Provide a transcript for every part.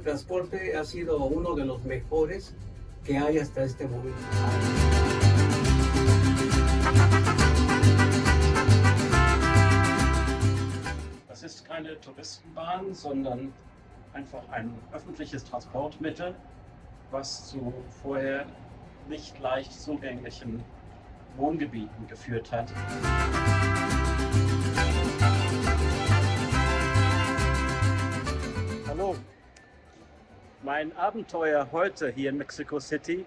transporte ha sido uno de los mejores que hay hasta este momento. Das ist keine Touristenbahn, sondern einfach ein öffentliches Transportmittel, was zu vorher nicht leicht zugänglichen Wohngebieten geführt hat. Hallo, mein Abenteuer heute hier in Mexico City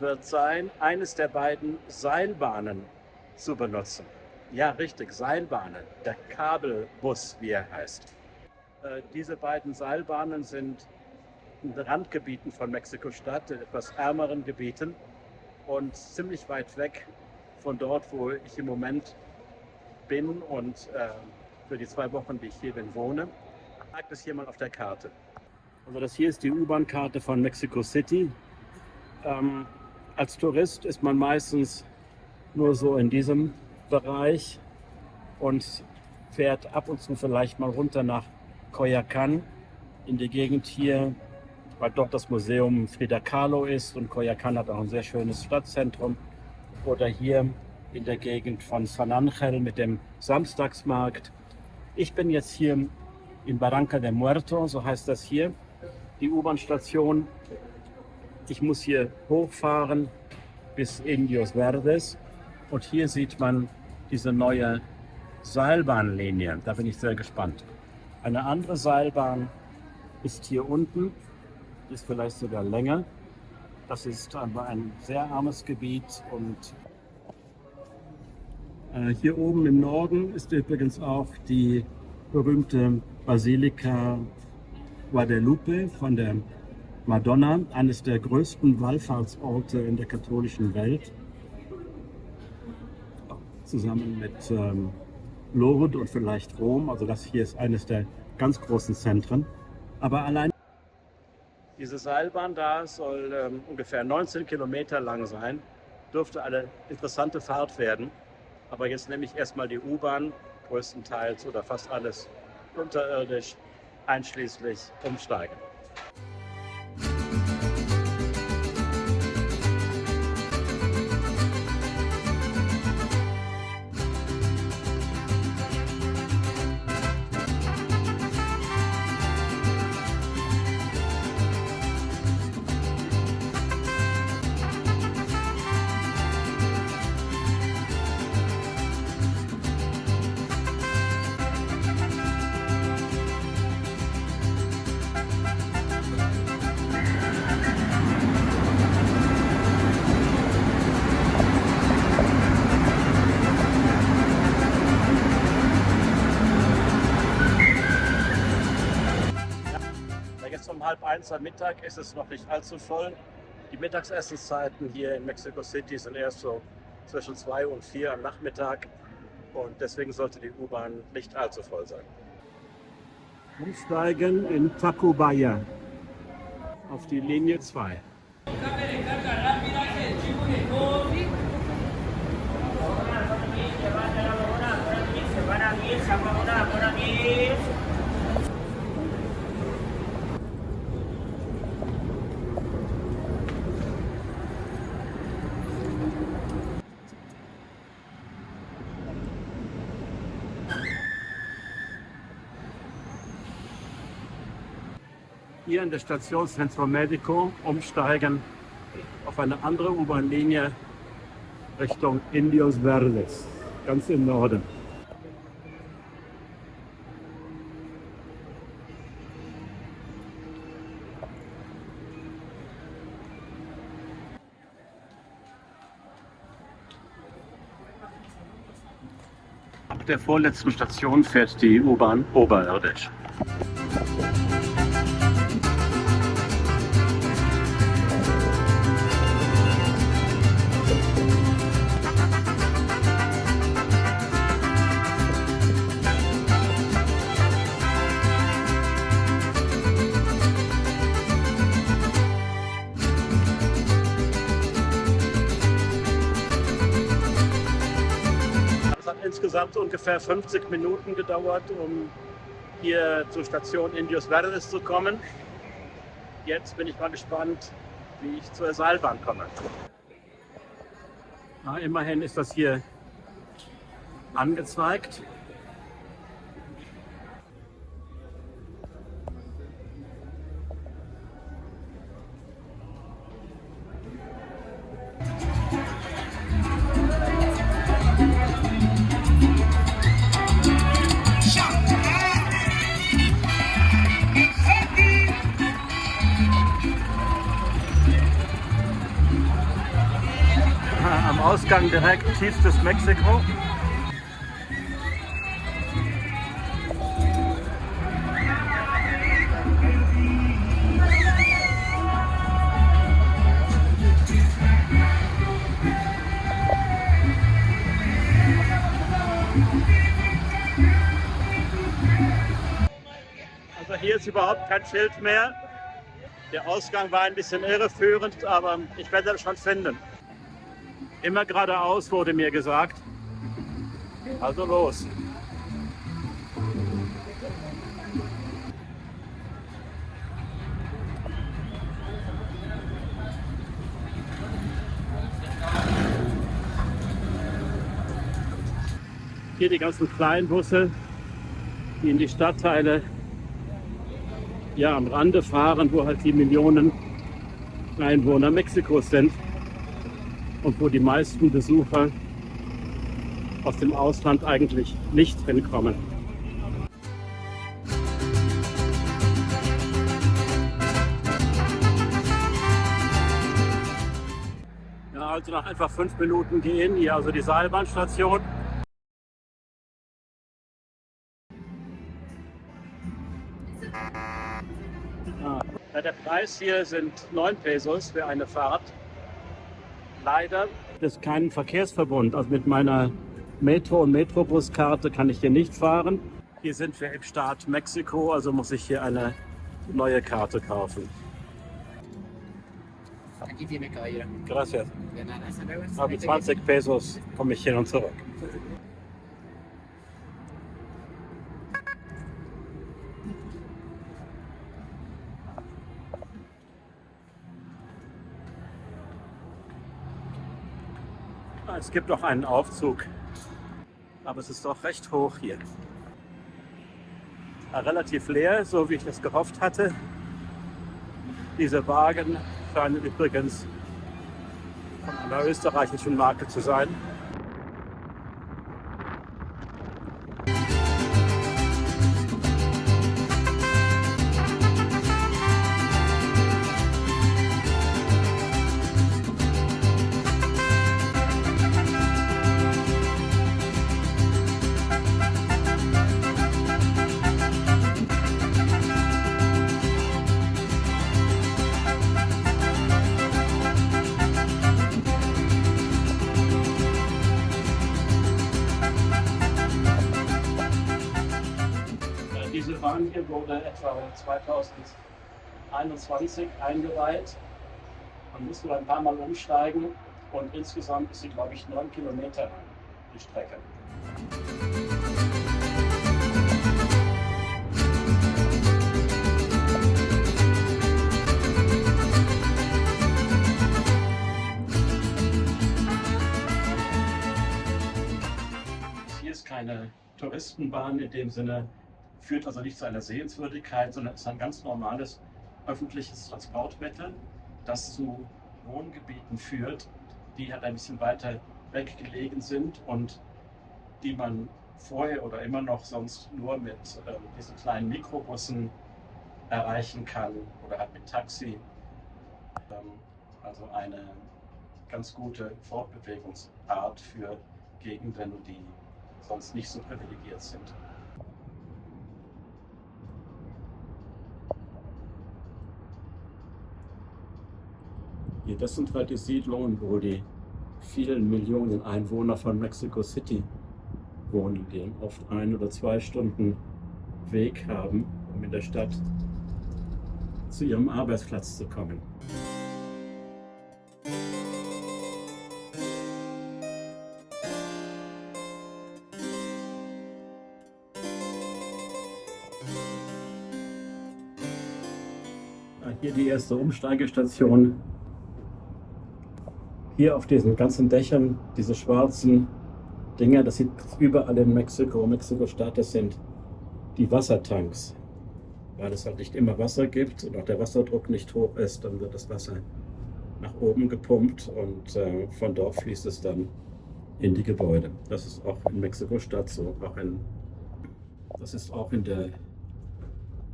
wird sein, eines der beiden Seilbahnen zu benutzen. Ja, richtig, Seilbahnen, der Kabelbus, wie er heißt. Diese beiden Seilbahnen sind in den Randgebieten von Mexiko-Stadt, in etwas ärmeren Gebieten und ziemlich weit weg von dort, wo ich im Moment bin und für die 2 Wochen, die ich hier bin, wohne. Ich zeige das hier mal auf der Karte. Also das hier ist die U-Bahn-Karte von Mexico City. Als Tourist ist man meistens nur so in diesem Bereich und fährt ab und zu vielleicht mal runter nach Coyoacán in die Gegend hier, weil dort das Museum Frida Kahlo ist und Coyoacán hat auch ein sehr schönes Stadtzentrum. Oder hier in der Gegend von San Ángel mit dem Samstagsmarkt. Ich bin jetzt hier in Barranca del Muerto, so heißt das hier, die U-Bahn-Station. Ich muss hier hochfahren bis Indios Verdes und hier sieht man diese neue Seilbahnlinie. Da bin ich sehr gespannt. Eine andere Seilbahn ist hier unten, ist vielleicht sogar länger. Das ist aber ein sehr armes Gebiet und hier oben im Norden ist übrigens auch die berühmte Basilika Guadalupe von der Madonna, eines der größten Wallfahrtsorte in der katholischen Welt, zusammen mit Lourdes und vielleicht Rom. Also das hier ist eines der ganz großen Zentren. Aber allein diese Seilbahn da soll ungefähr 19 Kilometer lang sein, dürfte eine interessante Fahrt werden. Aber jetzt nehme ich erstmal die U-Bahn, größtenteils oder fast alles unterirdisch, einschließlich Umsteigen. Um 12:30 am Mittag ist es noch nicht allzu voll. Die Mittagsessenszeiten hier in Mexico City sind erst so zwischen 2 und 4 am Nachmittag und deswegen sollte die U-Bahn nicht allzu voll sein. Umsteigen in Tacubaya auf die Linie 2. Hier in der Station Centro Médico umsteigen auf eine andere U-Bahn-Linie Richtung Indios Verdes, ganz im Norden. Ab der vorletzten Station fährt die U-Bahn oberirdisch. Insgesamt ungefähr 50 Minuten gedauert, um hier zur Station Indios Verdes zu kommen. jetzt bin ich mal gespannt, wie ich zur Seilbahn komme. Na, immerhin ist das hier angezeigt. Am Ausgang direkt tiefstes Mexiko. Also hier ist überhaupt kein Schild mehr. Der Ausgang war ein bisschen irreführend, aber ich werde das schon finden. Immer geradeaus wurde mir gesagt. Also los. Hier die ganzen kleinen Busse, die in die Stadtteile ja, am Rande fahren, wo halt die Millionen Einwohner Mexikos sind und wo die meisten Besucher aus dem Ausland eigentlich nicht hinkommen. Ja, also nach etwa 5 Minuten gehen, hier also die Seilbahnstation. Ja, der Preis hier sind 9 Pesos für eine Fahrt. Leider ist es kein Verkehrsverbund. Also mit meiner Metro- und Metrobuskarte kann ich hier nicht fahren. Hier sind wir im Staat Mexiko, also muss ich hier eine neue Karte kaufen. Aquí tiene, caballero. Gracias. De nada, hasta luego. Aber mit 20 Pesos komme ich hin und zurück. Es gibt auch einen Aufzug, aber es ist doch recht hoch hier. Relativ leer, so wie ich es gehofft hatte. Diese Wagen scheinen übrigens von einer österreichischen Marke zu sein. Diese Bahn hier wurde etwa 2021 eingeweiht. Man musste ein paar Mal umsteigen und insgesamt ist sie, glaube ich, 9 Kilometer lang, die Strecke. Hier ist keine Touristenbahn in dem Sinne, führt also nicht zu einer Sehenswürdigkeit, sondern ist ein ganz normales öffentliches Transportmittel, das zu Wohngebieten führt, die halt ein bisschen weiter weg gelegen sind und die man vorher oder immer noch sonst nur mit diesen kleinen Mikrobussen erreichen kann oder halt mit Taxi. Also eine ganz gute Fortbewegungsart für Gegenden, die sonst nicht so privilegiert sind. Hier, das sind halt die Siedlungen, wo die vielen Millionen Einwohner von Mexico City wohnen, die oft 1 oder 2 Stunden Weg haben, um in der Stadt zu ihrem Arbeitsplatz zu kommen. Hier die erste Umsteigestation. Hier auf diesen ganzen Dächern, diese schwarzen Dinger, das sieht überall in Mexiko, Mexiko-Stadt, das sind die Wassertanks. Weil es halt nicht immer Wasser gibt und auch der Wasserdruck nicht hoch ist, dann wird das Wasser nach oben gepumpt und von dort fließt es dann in die Gebäude. Das ist auch in Mexiko-Stadt so, das ist auch in der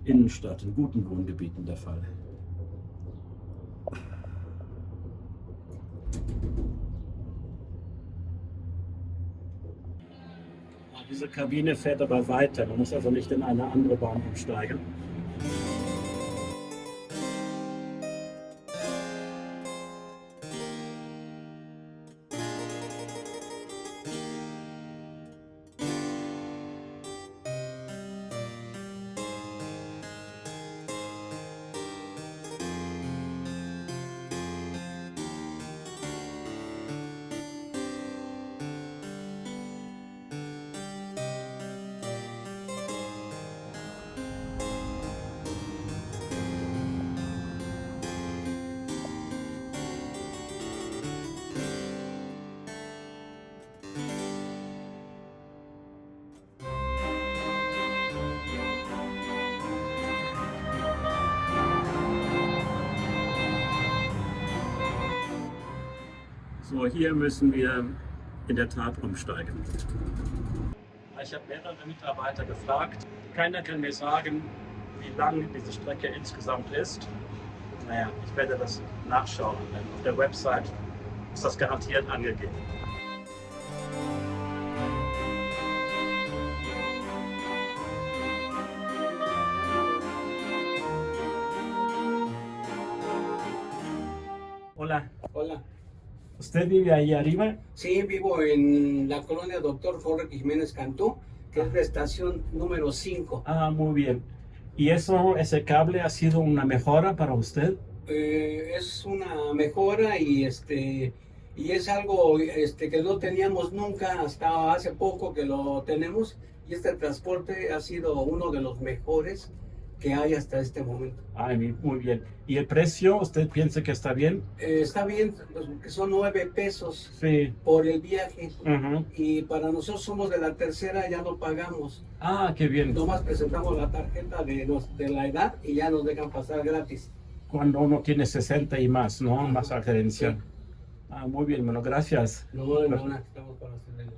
Innenstadt, in guten Wohngebieten der Fall. Diese Kabine fährt aber weiter, man muss also nicht in eine andere Bahn umsteigen. So, hier müssen wir in der Tat umsteigen. Ich habe mehrere Mitarbeiter gefragt. Keiner kann mir sagen, wie lang diese Strecke insgesamt ist. Naja, ich werde das nachschauen. Auf der Website ist das garantiert angegeben. Hola. Hola. ¿Usted vive ahí arriba? Sí, vivo en la colonia Doctor Jorge Jiménez Cantú, que es la estación número 5. Ah, muy bien. ¿Y ese cable ha sido una mejora para usted? Es una mejora y es algo que no teníamos nunca hasta hace poco que lo tenemos, y este transporte ha sido uno de los mejores que hay hasta este momento. Ay, muy bien. ¿Y el precio, usted piensa que está bien? Está bien, que son 9 pesos Sí. por el viaje, Ujú. y para nosotros somos de la tercera, ya no pagamos. Ah, qué bien. Nomás presentamos la tarjeta de la edad y ya nos dejan pasar gratis. Cuando uno tiene 60 y más, ¿no? Ajá. Más adherencia. Sí. Ah, muy bien, bueno, gracias. No, de nada, estamos para hacerle.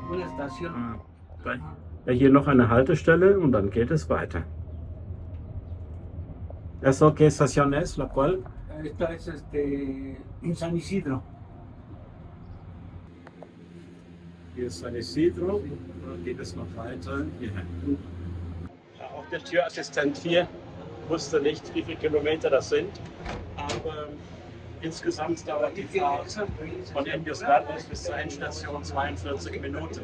Una estación. Ah, ja, hier noch eine Haltestelle und dann geht es weiter. ¿Eso qué estación es? ¿La cual? Esta es en San Isidro. Hier ist San Isidro und dann geht es noch weiter hierhin. Ja, auch der Türassistent hier wusste nicht, wie viele Kilometer das sind, aber insgesamt dauert die Fahrt von Indios Verdes bis zur Endstation 42 Minuten.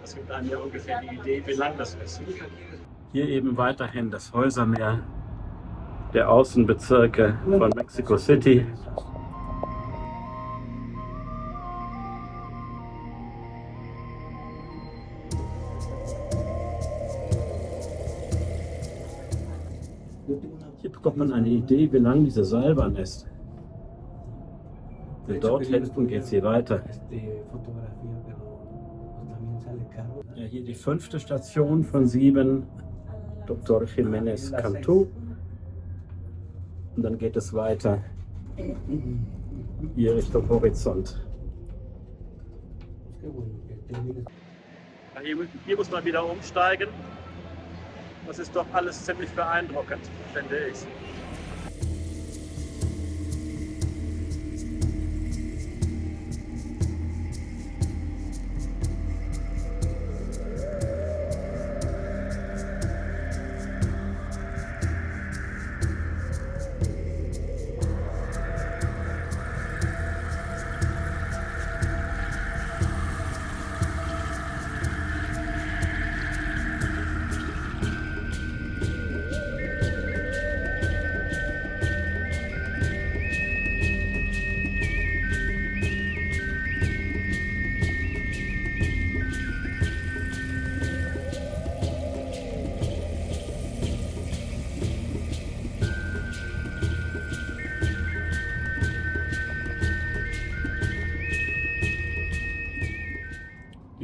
Das gibt einem ja ungefähr die Idee, wie lang das ist. Hier eben weiterhin das Häusermeer der Außenbezirke von Mexico City. Hier bekommt man eine Idee, wie lang diese Seilbahn ist. Und dort hinten geht es hier weiter. Ja, hier die 5. Station von 7, Dr. Jiménez Cantú. Und dann geht es weiter hier Richtung Horizont. Ja, hier muss man wieder umsteigen. Das ist doch alles ziemlich beeindruckend, finde ich.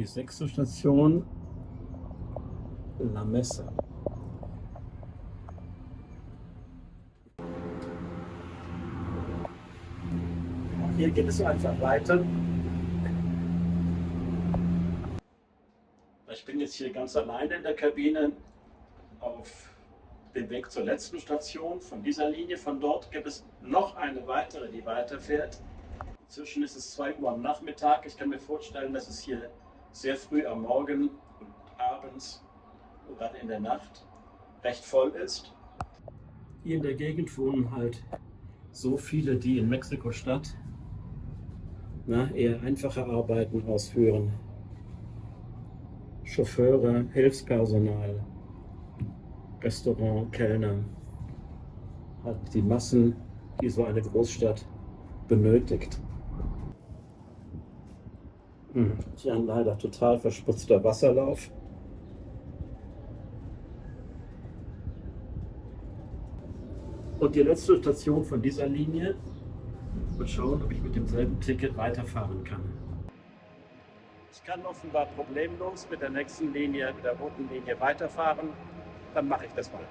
die 6. Station, La Mesa. Hier geht es einfach weiter. Ich bin jetzt hier ganz alleine in der Kabine auf dem Weg zur letzten Station von dieser Linie. Von dort gibt es noch eine weitere, die weiterfährt. Inzwischen ist es 2 Uhr am Nachmittag. Ich kann mir vorstellen, dass es hier sehr früh am Morgen und abends und dann in der Nacht recht voll ist. Hier in der Gegend wohnen halt so viele, die in Mexiko-Stadt eher einfache Arbeiten ausführen. Chauffeure, Hilfspersonal, Restaurant, Kellner, halt die Massen, die so eine Großstadt benötigt. Hier ein leider total verschmutzter Wasserlauf. Und die letzte Station von dieser Linie. Mal schauen, ob ich mit demselben Ticket weiterfahren kann. Ich kann offenbar problemlos mit der nächsten Linie, mit der roten Linie weiterfahren. Dann mache ich das mal.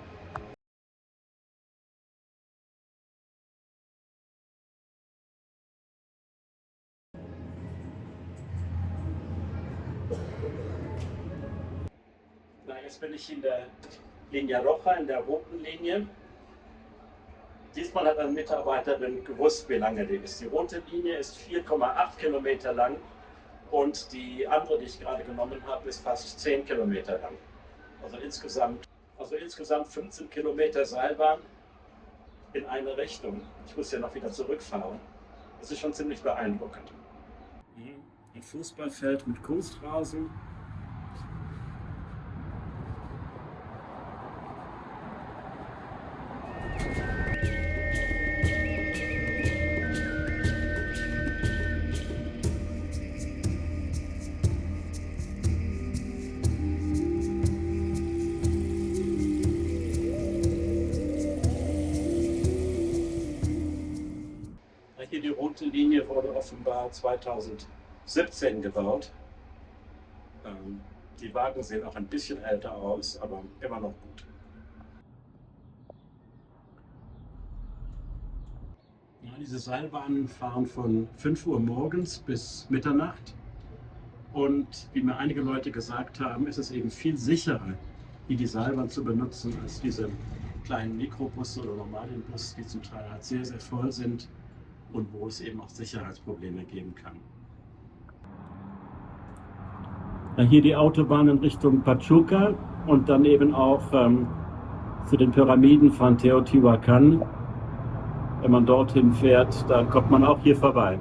Jetzt bin ich in der Linea Roja, in der roten Linie. Diesmal hat eine Mitarbeiterin gewusst, wie lange die ist. Die rote Linie ist 4,8 Kilometer lang und die andere, die ich gerade genommen habe, ist fast 10 Kilometer lang. Also insgesamt 15 Kilometer Seilbahn in eine Richtung. Ich muss ja noch wieder zurückfahren. Das ist schon ziemlich beeindruckend. Ein Fußballfeld mit Kunstrasen. Hier die rote Linie wurde offenbar 2017 gebaut. Die Wagen sehen auch ein bisschen älter aus, aber immer noch gut. Ja, diese Seilbahnen fahren von 5 Uhr morgens bis Mitternacht. Und wie mir einige Leute gesagt haben, ist es eben viel sicherer, hier die Seilbahn zu benutzen, als diese kleinen Mikrobusse oder normalen Busse, die zum Teil halt sehr, sehr voll sind und wo es eben auch Sicherheitsprobleme geben kann. Hier die Autobahn in Richtung Pachuca und dann eben auch zu den Pyramiden von Teotihuacan. Wenn man dorthin fährt, dann kommt man auch hier vorbei.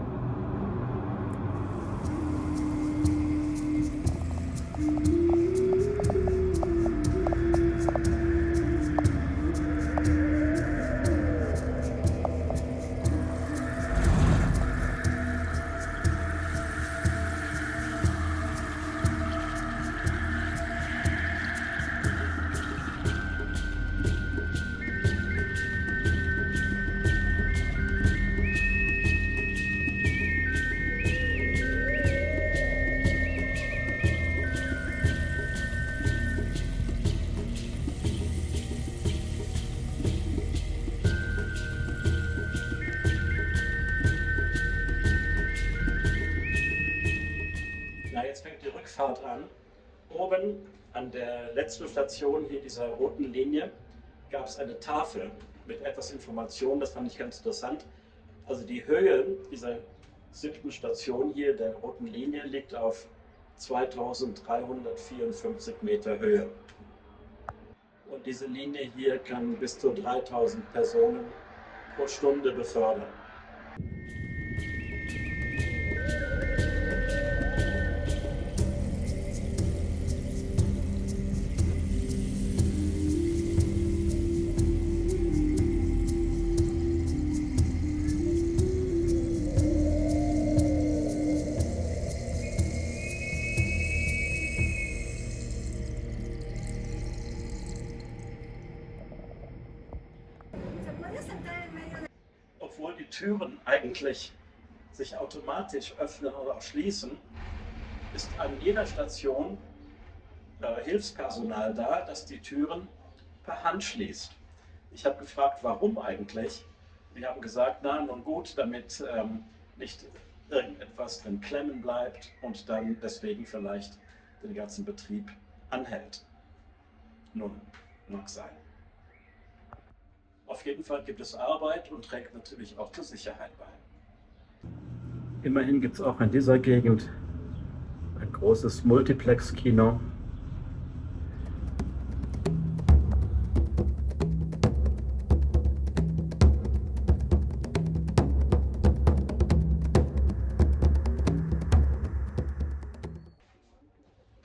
Na, jetzt fängt die Rückfahrt an. Oben an der letzten Station hier dieser roten Linie gab es eine Tafel mit etwas Information, das fand ich ganz interessant. Also die Höhe dieser 7. Station hier der roten Linie liegt auf 2354 Meter Höhe. Und diese Linie hier kann bis zu 3000 Personen pro Stunde befördern. Obwohl die Türen eigentlich sich automatisch öffnen oder auch schließen, ist an jeder Station Hilfspersonal da, das die Türen per Hand schließt. Ich habe gefragt, warum eigentlich? Die haben gesagt, na nun gut, damit nicht irgendetwas drin klemmen bleibt und dann deswegen vielleicht den ganzen Betrieb anhält. Nun, mag sein. Auf jeden Fall gibt es Arbeit und trägt natürlich auch zur Sicherheit bei. Immerhin gibt es auch in dieser Gegend ein großes Multiplex-Kino.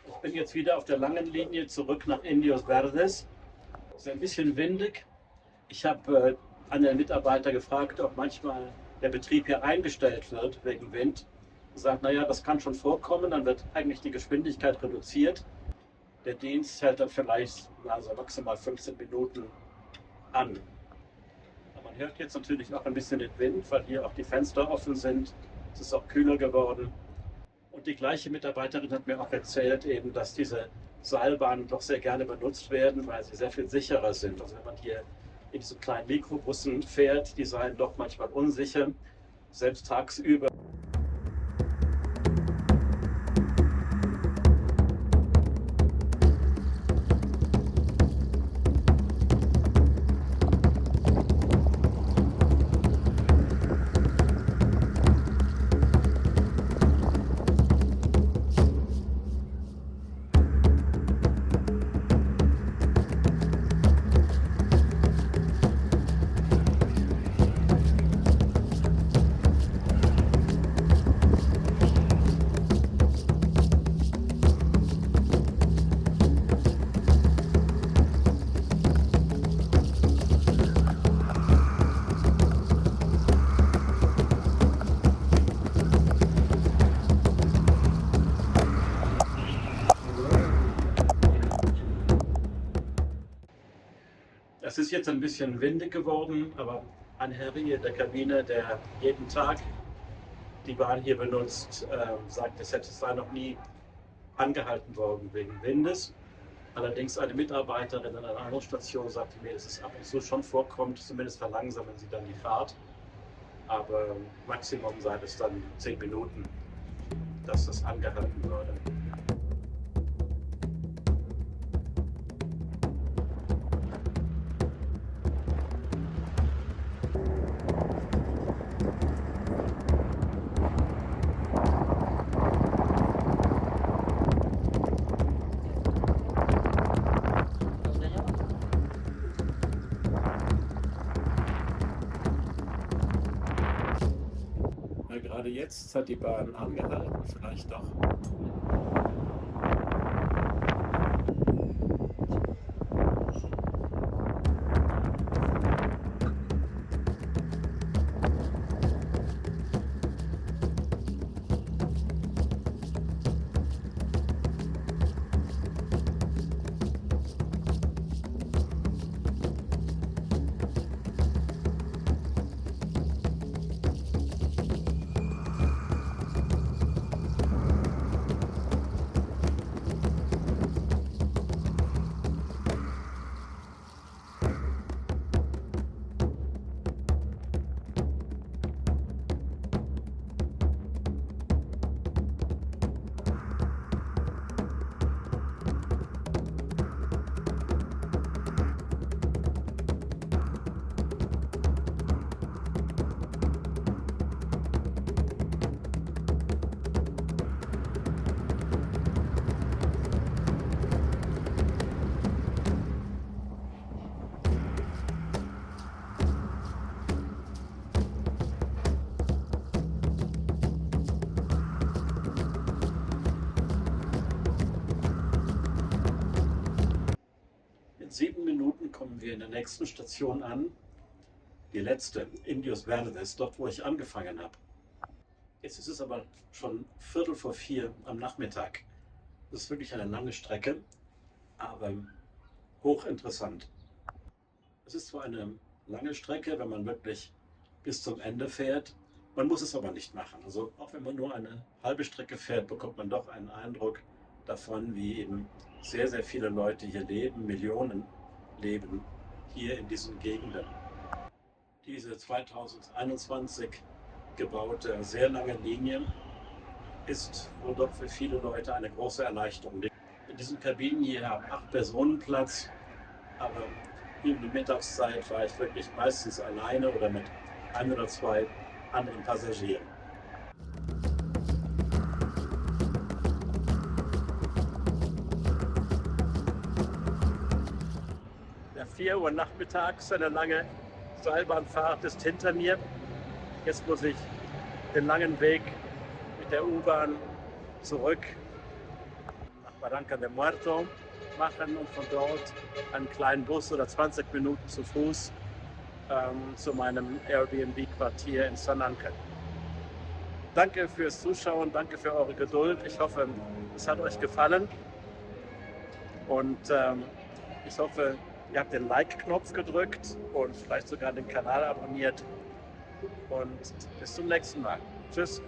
Ich bin jetzt wieder auf der langen Linie zurück nach Indios Verdes. Es ist ein bisschen windig. Ich habe einen Mitarbeiter gefragt, ob manchmal der Betrieb hier eingestellt wird wegen Wind. Er sagt, naja, das kann schon vorkommen, dann wird eigentlich die Geschwindigkeit reduziert. Der Dienst hält dann vielleicht also maximal 15 Minuten an. Aber man hört jetzt natürlich auch ein bisschen den Wind, weil hier auch die Fenster offen sind. Es ist auch kühler geworden. Und die gleiche Mitarbeiterin hat mir auch erzählt, eben, dass diese Seilbahnen doch sehr gerne benutzt werden, weil sie sehr viel sicherer sind. Also wenn man hier in diesen kleinen Mikrobussen fährt, die seien doch manchmal unsicher, selbst tagsüber. Es ist jetzt ein bisschen windig geworden, aber ein Herr in der Kabine, der jeden Tag die Bahn hier benutzt, sagt, es sei noch nie angehalten worden wegen Windes. Allerdings eine Mitarbeiterin an einer anderen Station sagte mir, dass es ab und zu schon vorkommt, zumindest verlangsamen sie dann die Fahrt. Aber Maximum sei es dann 10 Minuten, dass das angehalten würde. Gerade jetzt hat die Bahn angehalten, vielleicht doch. In 7 Minuten kommen wir in der nächsten Station an. Die letzte, Indios Verdes, dort wo ich angefangen habe. Jetzt ist es aber schon 3:45 am Nachmittag. Das ist wirklich eine lange Strecke, aber hochinteressant. Es ist zwar eine lange Strecke, wenn man wirklich bis zum Ende fährt, Man muss es aber nicht machen. Also auch wenn man nur eine halbe Strecke fährt, bekommt man doch einen Eindruck davon, wie eben sehr, sehr viele Leute hier leben, Millionen leben hier in diesen Gegenden. Diese 2021 gebaute, sehr lange Linie ist wohl doch für viele Leute eine große Erleichterung. In diesen Kabinen hier haben 8 Personen Platz, aber in der Mittagszeit war ich wirklich meistens alleine oder mit 1 oder 2 anderen Passagieren. Der 4 Uhr nachmittags, eine lange Seilbahnfahrt ist hinter mir. Jetzt muss ich den langen Weg mit der U-Bahn zurück nach Barranca de Muerto machen und von dort einen kleinen Bus oder 20 Minuten zu Fuß zu meinem Airbnb-Quartier in San Ángel. Danke fürs Zuschauen, danke für eure Geduld. Ich hoffe, es hat euch gefallen und ich hoffe, ihr habt den Like-Knopf gedrückt und vielleicht sogar den Kanal abonniert und bis zum nächsten Mal. Tschüss.